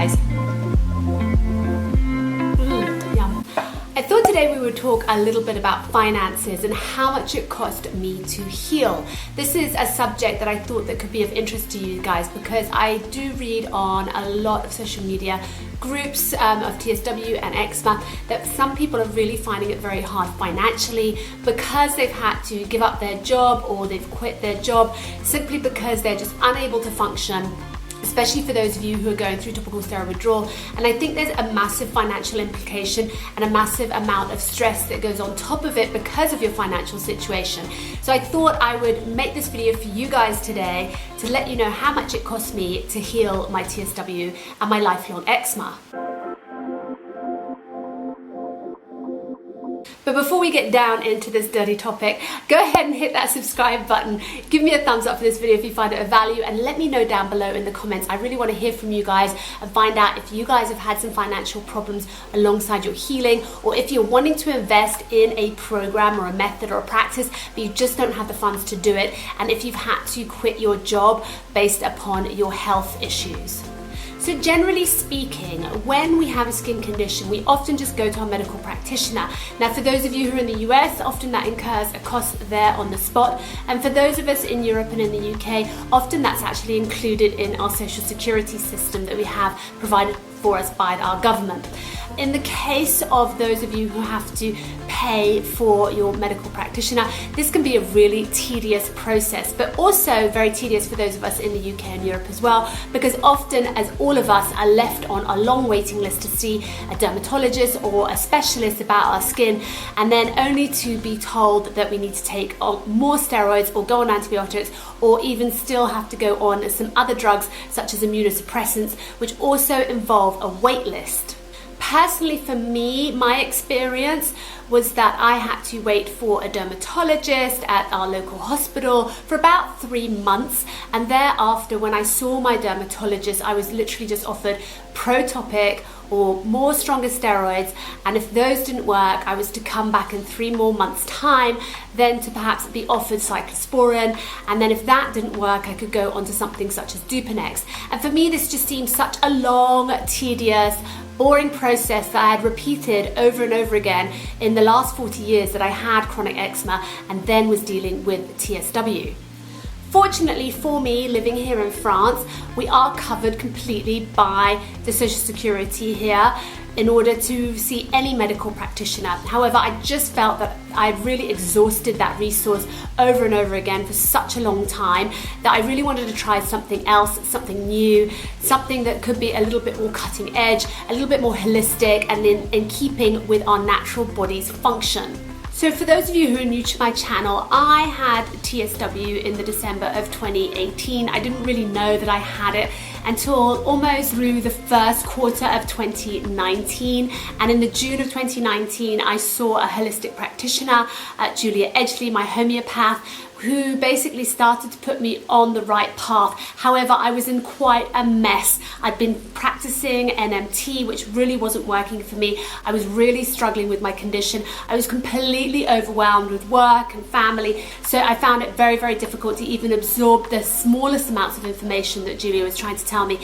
guys. Yum. I thought today we would talk a little bit about finances and how much it cost me to heal. This is a subject that I thought that could be of interest to you guys because I do read on a lot of social media groups of TSW and eczema that some people are really finding it very hard financially because they've had to give up their job or they've quit their job simply because they're just unable to function, especially for those of you who are going through topical steroid withdrawal. And I think there's a massive financial implication and a massive amount of stress that goes on top of it because of your financial situation. So I thought I would make this video for you guys today to let you know how much it cost me to heal my TSW and my lifelong eczema. But before we get down into this dirty topic, go ahead and hit that subscribe button. Give me a thumbs up for this video if you find it of value, and let me know down below in the comments. I really want to hear from you guys and find out if you guys have had some financial problems alongside your healing, or if you're wanting to invest in a program or a method or a practice, but you just don't have the funds to do it, and if you've had to quit your job based upon your health issues. So generally speaking, when we have a skin condition, we often just go to our medical practitioner. Now, for those of you who are in the US, often that incurs a cost there on the spot. And for those of us in Europe and in the UK, often that's actually included in our social security system that we have provided for us by our government. In the case of those of you who have to pay for your medical practitioner, this can be a really tedious process, but also very tedious for those of us in the UK and Europe as well, because often, as all of us, are left on a long waiting list to see a dermatologist or a specialist about our skin, and then only to be told that we need to take more steroids or go on antibiotics, or even still have to go on some other drugs such as immunosuppressants, which also involve a wait list. Personally, for me, my experience was that I had to wait for a dermatologist at our local hospital for about 3 months, and thereafter when I saw my dermatologist, I was literally just offered Protopic or more stronger steroids, and if those didn't work, I was to come back in 3 more months' time, then to perhaps be offered cyclosporin, and then if that didn't work, I could go on to something such as Duponex. And for me, this just seemed such a long, tedious, boring process that I had repeated over and over again in the last 40 years that I had chronic eczema and then was dealing with TSW. Fortunately for me, living here in France, we are covered completely by the Social Security here in order to see any medical practitioner. However, I just felt that I really exhausted that resource over and over again for such a long time that I really wanted to try something else, something new, something that could be a little bit more cutting edge, a little bit more holistic, and in keeping with our natural body's function. So for those of you who are new to my channel, I had TSW in the December of 2018. I didn't really know that I had it until almost through the first quarter of 2019. And in the June of 2019, I saw a holistic practitioner, Julia Edgley, my homeopath, who basically started to put me on the right path. However, I was in quite a mess. I'd been practicing NMT, which really wasn't working for me. I was really struggling with my condition. I was completely overwhelmed with work and family, so I found it very, very difficult to even absorb the smallest amounts of information that Julia was trying to tell me.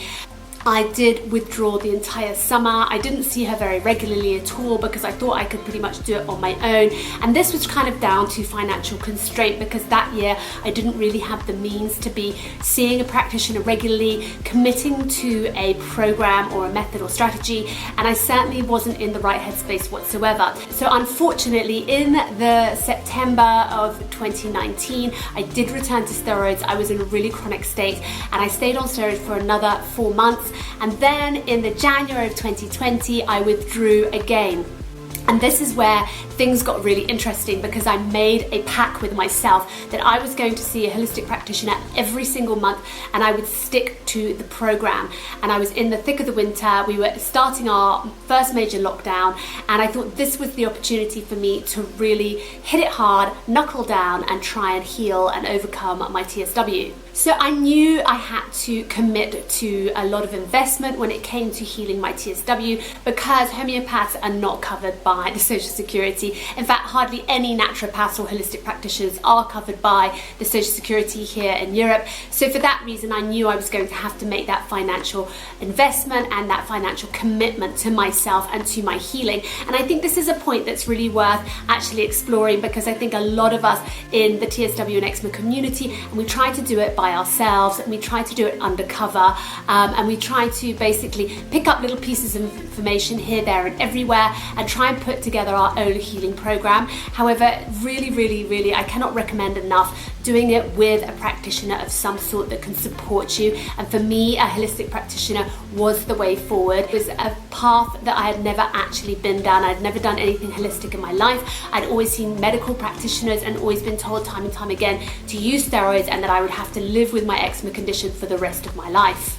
I did withdraw the entire summer. I didn't see her very regularly at all because I thought I could pretty much do it on my own. And this was kind of down to financial constraint because that year I didn't really have the means to be seeing a practitioner regularly, committing to a program or a method or strategy, and I certainly wasn't in the right headspace whatsoever. So unfortunately, in the September of 2019, I did return to steroids. I was in a really chronic state and I stayed on steroids for another 4 months. And then in the January of 2020, I withdrew again. And this is where things got really interesting because I made a pact with myself that I was going to see a holistic practitioner every single month and I would stick to the program. And I was in the thick of the winter. We were starting our first major lockdown, and I thought this was the opportunity for me to really hit it hard, knuckle down, and try and heal and overcome my TSW. So I knew I had to commit to a lot of investment when it came to healing my TSW, because homeopaths are not covered by the Social Security. In fact, hardly any naturopaths or holistic practitioners are covered by the Social Security here in Europe. So for that reason, I knew I was going to have to make that financial investment and that financial commitment to myself and to my healing. And I think this is a point that's really worth actually exploring, because I think a lot of us in the TSW and eczema community, and we try to do it by ourselves, and we try to do it undercover, and we try to basically pick up little pieces of information here, there and everywhere and try and put together our own healing program. However, really, I cannot recommend enough doing it with a practitioner of some sort that can support you. And for me, a holistic practitioner was the way forward. It was a path that I had never actually been down. I'd never done anything holistic in my life. I'd always seen medical practitioners and always been told time and time again to use steroids, and that I would have to live with my eczema condition for the rest of my life.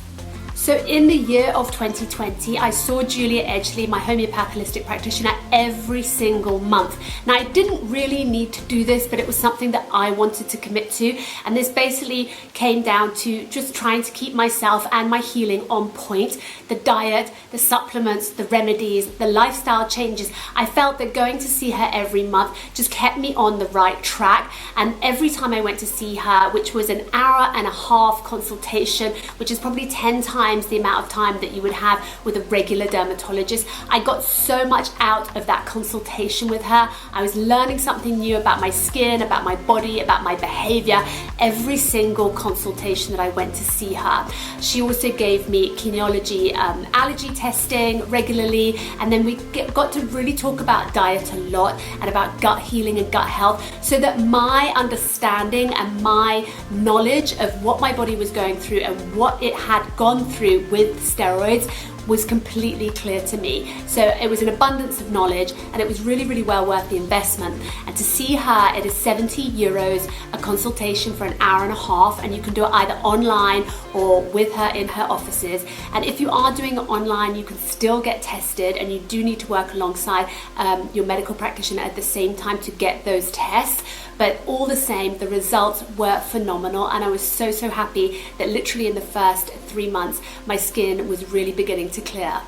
So in the year of 2020, I saw Julia Edgley, my homeopath holistic practitioner, every single month. Now, I didn't really need to do this, but it was something that I wanted to commit to. And this basically came down to just trying to keep myself and my healing on point. The diet, the supplements, the remedies, the lifestyle changes. I felt that going to see her every month just kept me on the right track. And every time I went to see her, which was an hour and a half consultation, which is probably 10 times the amount of time that you would have with a regular dermatologist, I got so much out of that consultation with her. I was learning something new about my skin, about my body, about my behavior, every single consultation that I went to see her. She also gave me kinesiology, allergy testing regularly, and then we got to really talk about diet a lot and about gut healing and gut health, so that my understanding and my knowledge of what my body was going through and what it had gone through with steroids was completely clear to me. So it was an abundance of knowledge, and it was really well worth the investment. And to see her, it is €70 a consultation for an hour and a half, and you can do it either online or with her in her offices. And if you are doing it online, you can still get tested, and you do need to work alongside your medical practitioner at the same time to get those tests. But all the same, the results were phenomenal, and I was so happy that literally in the first 3 months, my skin was really beginning to clear.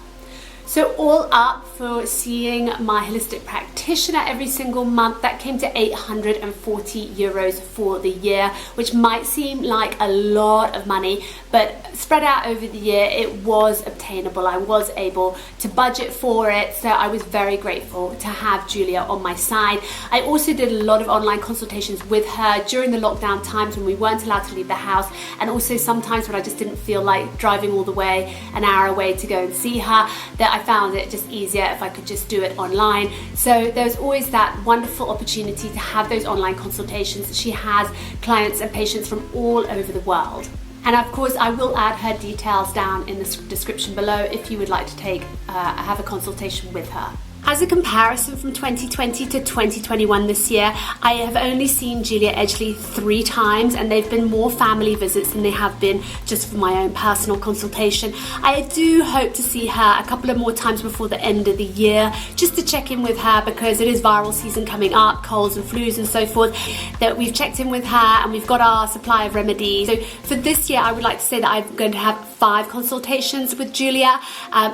So all up, for seeing my holistic practitioner every single month, that came to €840 for the year, which might seem like a lot of money, but spread out over the year, it was obtainable. I was able to budget for it, so I was very grateful to have Julia on my side. I also did a lot of online consultations with her during the lockdown times when we weren't allowed to leave the house, and also sometimes when I just didn't feel like driving all the way, an hour away to go and see her, that I found it just easier if I could just do it online. So there's always that wonderful opportunity to have those online consultations. She has clients and patients from all over the world. And of course, I will add her details down in the description below if you would like to have a consultation with her. As a comparison from 2020 to 2021 this year, I have only seen Julia Edgley 3 times, and they've been more family visits than they have been just for my own personal consultation. I do hope to see her a couple of more times before the end of the year, just to check in with her, because it is viral season coming up, colds and flus and so forth, that we've checked in with her and we've got our supply of remedies. So for this year, I would like to say that I'm going to have 5 consultations with Julia.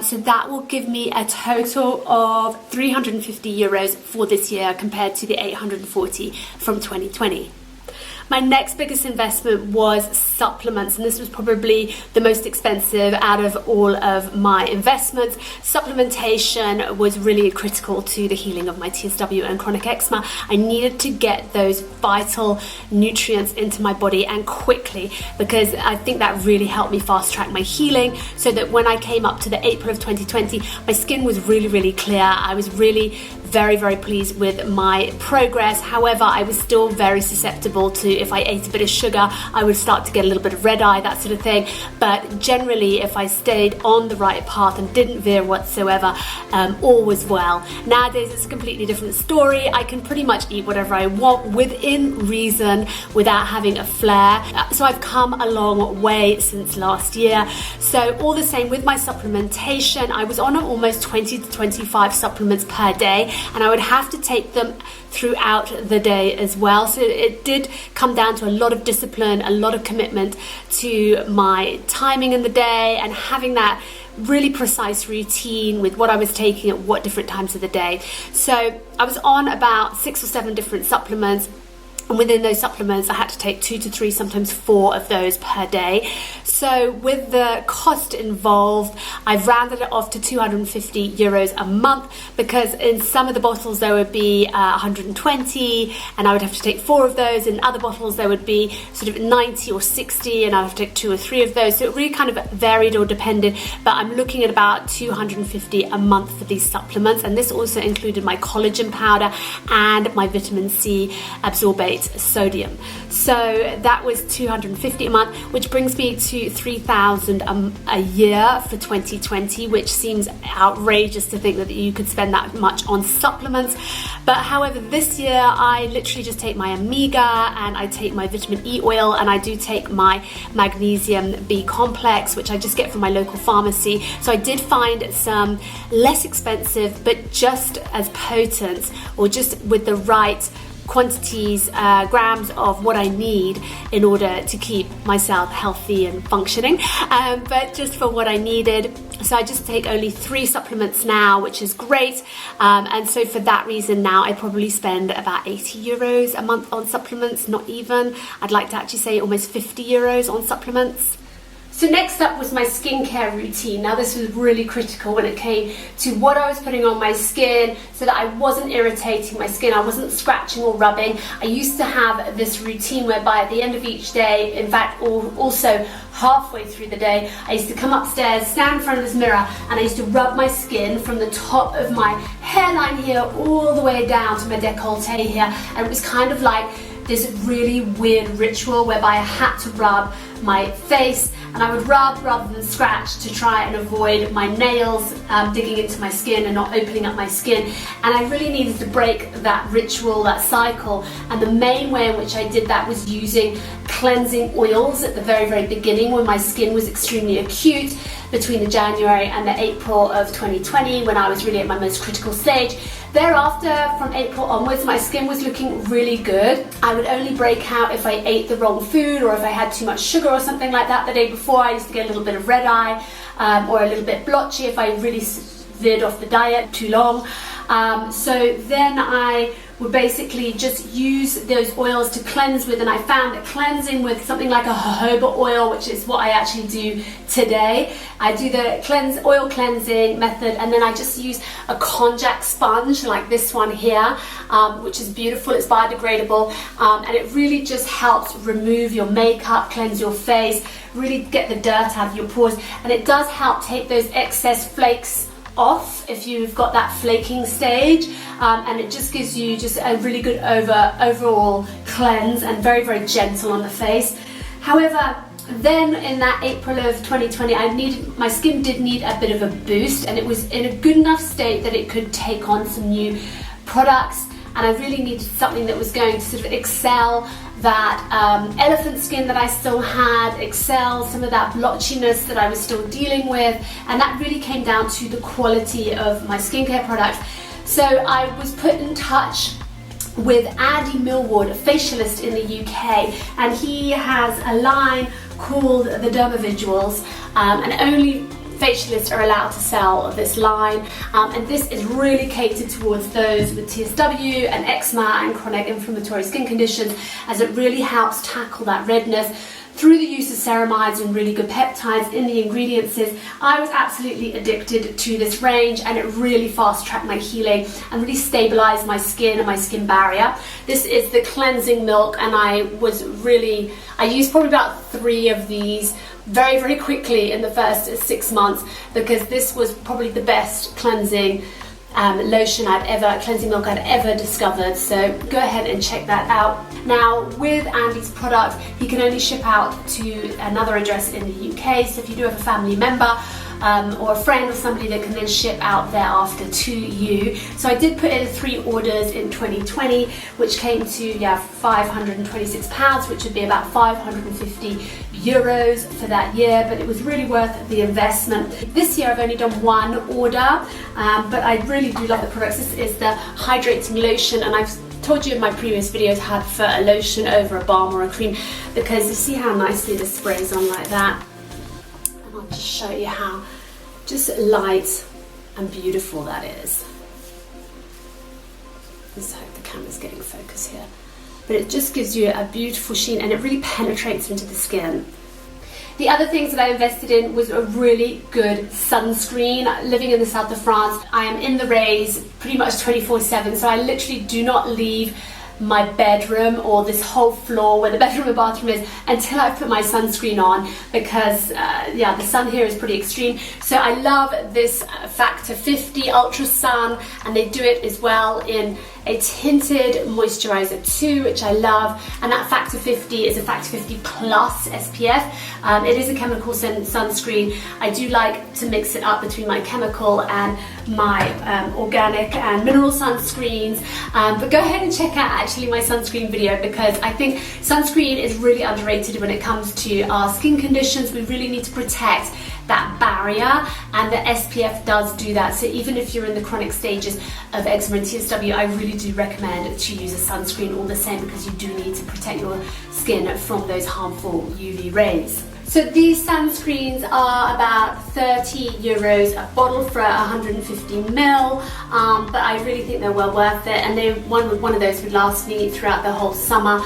So that will give me a total of €350 for this year compared to the 840 from 2020. My next biggest investment was supplements, and this was probably the most expensive out of all of my investments. Supplementation was really critical to the healing of my TSW and chronic eczema. I needed to get those vital nutrients into my body, and quickly, because I think that really helped me fast track my healing, so that when I came up to the April of 2020, my skin was really clear. I was really very pleased with my progress. However, I was still very susceptible to, if I ate a bit of sugar, I would start to get a little bit of red eye, that sort of thing. But generally, if I stayed on the right path and didn't veer whatsoever, all was well. Nowadays, it's a completely different story. I can pretty much eat whatever I want within reason without having a flare. So I've come a long way since last year. So all the same with my supplementation, I was on almost 20 to 25 supplements per day, and I would have to take them throughout the day as well. So it did come down to a lot of discipline, a lot of commitment to my timing in the day, and having that really precise routine with what I was taking at what different times of the day. So I was on about 6 or 7 different supplements. And within those supplements, I had to take 2 to 3, sometimes 4 of those per day. So with the cost involved, I've rounded it off to 250 euros a month, because in some of the bottles there would be 120, and I would have to take 4 of those. In other bottles there would be sort of 90 or 60, and I'd have to take 2 or 3 of those. So it really kind of varied or depended, but I'm looking at about 250 a month for these supplements. And this also included my collagen powder and my vitamin C absorbate sodium. So that was 250 a month, which brings me to 3,000 a year for 2020, which seems outrageous to think that you could spend that much on supplements. But however, this year I literally just take my Omega, and I take my vitamin E oil, and I do take my magnesium B complex, which I just get from my local pharmacy. So I did find some less expensive but just as potent, or just with the right quantities, grams of what I need in order to keep myself healthy and functioning, but just for what I needed. So I just take only 3 supplements now, which is great, and so for that reason now I probably spend about 80 euros a month on supplements, not even. I'd like to actually say almost 50 euros on supplements. So next up was my skincare routine. Now this was really critical when it came to what I was putting on my skin, so that I wasn't irritating my skin, I wasn't scratching or rubbing. I used to have this routine whereby at the end of each day, in fact also halfway through the day, I used to come upstairs, stand in front of this mirror, and I used to rub my skin from the top of my hairline here all the way down to my décolleté here. And it was kind of like this really weird ritual whereby I had to rub my face, and I would rub rather than scratch to try and avoid my nails digging into my skin and not opening up my skin. And I really needed to break that ritual, that cycle. And the main way in which I did that was using cleansing oils at the very, very beginning, when my skin was extremely acute, between the January and the April of 2020, when I was really at my most critical stage. Thereafter, from April onwards, my skin was looking really good. I would only break out if I ate the wrong food, or if I had too much sugar or something like that the day before. I used to get a little bit of red eye, or a little bit blotchy if I really veered off the diet too long. So then I would basically just use those oils to cleanse with, and I found that cleansing with something like a jojoba oil, which is what I actually do today. I do the oil cleansing method, and then I just use a konjac sponge like this one here, which is beautiful, it's biodegradable, and it really just helps remove your makeup, cleanse your face, really get the dirt out of your pores, and it does help take those excess flakes off if you've got that flaking stage, and it just gives you just a really good overall cleanse, and very, very gentle on the face. However, then in that April of 2020, my skin did need a bit of a boost, and it was in a good enough state that it could take on some new products, and I really needed something that was going to sort of excel that elephant skin that I still had, excel some of that blotchiness that I was still dealing with, and that really came down to the quality of my skincare products. So I was put in touch with Andy Millward, a facialist in the UK, and he has a line called the Dermavisuals, and only facialists are allowed to sell this line, and this is really catered towards those with TSW and eczema and chronic inflammatory skin conditions, as it really helps tackle that redness through the use of ceramides and really good peptides in the ingredients. I was absolutely addicted to this range, and it really fast-tracked my healing and really stabilized my skin and my skin barrier. This is the cleansing milk, and I used probably about 3 of these very, very quickly in the first 6 months, because this was probably the best cleansing cleansing milk I'd ever discovered. So go ahead and check that out. Now, with Andy's product, he can only ship out to another address in the UK, so if you do have a family member or a friend or somebody that can then ship out thereafter to you. So I did put in 3 orders in 2020, which came to £526, which would be about 550 euros for that year, but it was really worth the investment. This year I've only done one order, but I really do love the products. This is the hydrating lotion, and I've told you in my previous videos how I prefer a lotion over a balm or a cream, because you see how nicely this sprays on like that. And I'll just show you how just light and beautiful that is. Let's hope the camera's getting focus here. But it just gives you a beautiful sheen, and it really penetrates into the skin. The other things that I invested in was a really good sunscreen. Living in the south of France, I am in the rays pretty much 24/7, so I literally do not leave my bedroom or this whole floor where the bedroom and bathroom is until I put my sunscreen on, because yeah, the sun here is pretty extreme. So I love this Factor 50 Ultra Sun, and they do it as well in a tinted moisturizer too, which I love. And that Factor 50 is a Factor 50 Plus SPF. It is a chemical sunscreen. I do like to mix it up between my chemical and my organic and mineral sunscreens. But go ahead and check out actually my sunscreen video, because I think sunscreen is really underrated when it comes to our skin conditions. We really need to protect that barrier, and the SPF does do that. So even if you're in the chronic stages of eczema and TSW, I really do recommend to use a sunscreen all the same, because you do need to protect your skin from those harmful UV rays. So these sunscreens are about 30 euros a bottle for 150 ml, but I really think they're well worth it, and one of those would last me throughout the whole summer,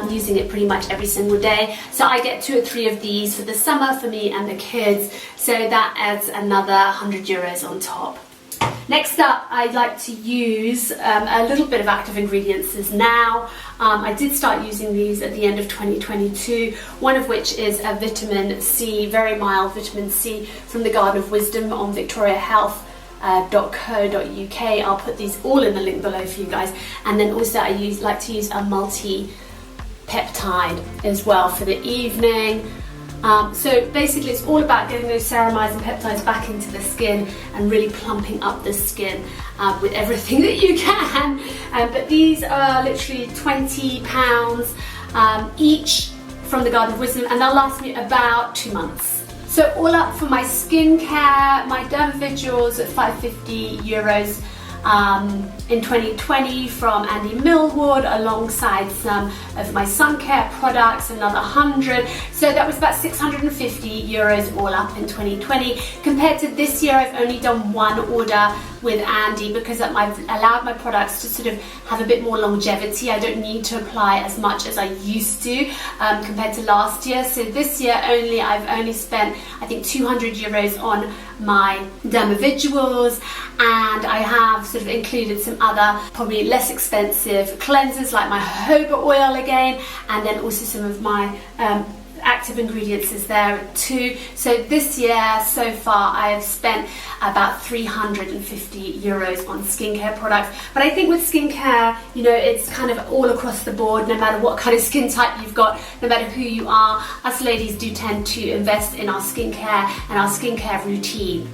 using it pretty much every single day. So I get 2 or 3 of these for the summer for me and the kids, so that adds another 100 euros on top. Next up, I like to use a little bit of active ingredients now. I did start using these at the end of 2022, one of which is a vitamin C, very mild vitamin C from the Garden of Wisdom on victoriahealth.co.uk. I'll put these all in the link below for you guys. And then also I like to use a multi-peptide as well for the evening. So basically it's all about getting those ceramides and peptides back into the skin and really plumping up the skin with everything that you can. But these are literally £20 each from the Garden of Wisdom, and they'll last me about 2 months. So all up for my skincare, my Dermavisuals at 550 euros. In 2020 from Andy Millward, alongside some of my sun care products, another 100. So that was about 650 euros all up in 2020. Compared to this year, I've only done one order with Andy, because I've allowed my products to sort of have a bit more longevity. I don't need to apply as much as I used to compared to last year. So this year I've only spent, I think, 200 euros on my Dermavisuals, and I have sort of included some other probably less expensive cleansers like my jojoba oil again, and then also some of my active ingredients is there too. So this year so far I have spent about 350 euros on skincare products. But I think with skincare, you know, it's kind of all across the board, no matter what kind of skin type you've got, no matter who you are. Us ladies do tend to invest in our skincare and our skincare routine.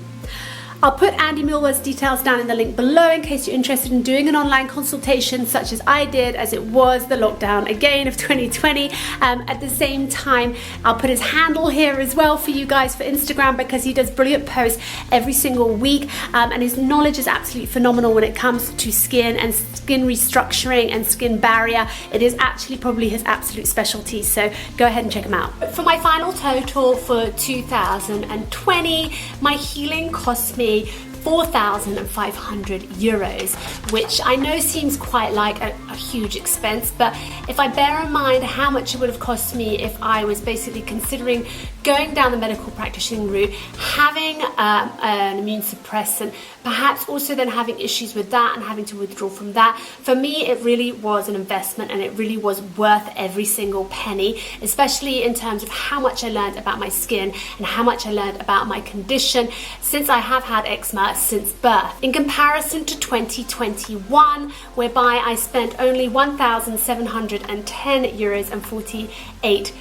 I'll put Andy Millward's details down in the link below in case you're interested in doing an online consultation such as I did, as it was the lockdown again of 2020. At the same time, I'll put his handle here as well for you guys for Instagram, because he does brilliant posts every single week, and his knowledge is absolutely phenomenal when it comes to skin and skin restructuring and skin barrier. It is actually probably his absolute specialty, so go ahead and check him out. For my final total for 2020, my healing cost me 4,500 euros, which I know seems quite like a huge expense, but if I bear in mind how much it would have cost me if I was basically considering going down the medical practitioner route, having an immune suppressant, perhaps also then having issues with that and having to withdraw from that, for me it really was an investment, and it really was worth every single penny, especially in terms of how much I learned about my skin and how much I learned about my condition, since I have had eczema since birth. In comparison to 2021, whereby I spent only 1,710 euros and 48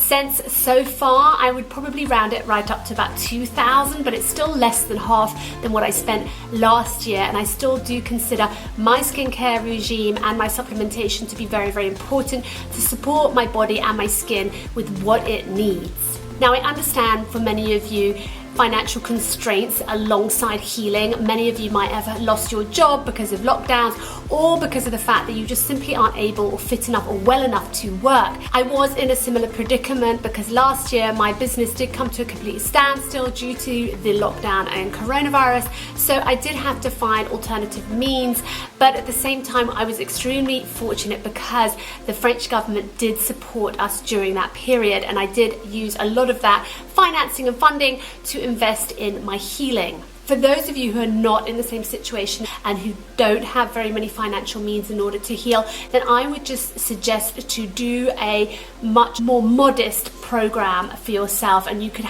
cents so far. I would probably round it right up to about 2,000, but it's still less than half than what I spent last year, and I still do consider my skincare regime and my supplementation to be very, very important to support my body and my skin with what it needs. Now, I understand for many of you, financial constraints alongside healing. Many of you might have lost your job because of lockdowns or because of the fact that you just simply aren't able or fit enough or well enough to work. I was in a similar predicament because last year my business did come to a complete standstill due to the lockdown and coronavirus. So I did have to find alternative means, but at the same time I was extremely fortunate because the French government did support us during that period, and I did use a lot of that financing and funding to invest in my healing. For those of you who are not in the same situation and who don't have very many financial means in order to heal, then I would just suggest to do a much more modest program for yourself, and you could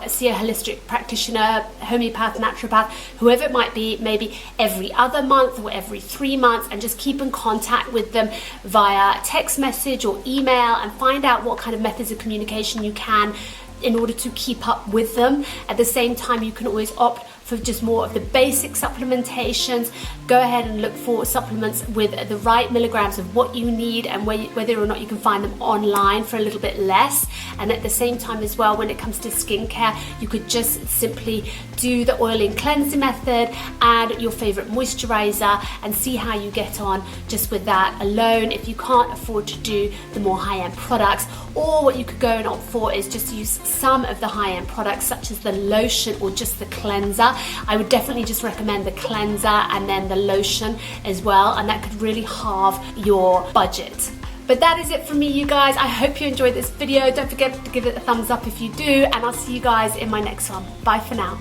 see a holistic practitioner, homeopath, naturopath, whoever it might be, maybe every other month or every 3 months, and just keep in contact with them via text message or email and find out what kind of methods of communication you can in order to keep up with them. At the same time, you can always opt for just more of the basic supplementations. Go ahead and look for supplements with the right milligrams of what you need and whether or not you can find them online for a little bit less. And at the same time as well, when it comes to skincare, you could just simply do the oiling cleansing method, add your favorite moisturizer, and see how you get on just with that alone if you can't afford to do the more high-end products. Or what you could go and opt for is just use some of the high-end products such as the lotion or just the cleanser. I would definitely just recommend the cleanser and then the lotion as well, and that could really halve your budget. But that is it from me, you guys. I hope you enjoyed this video. Don't forget to give it a thumbs up if you do, and I'll see you guys in my next one. Bye for now.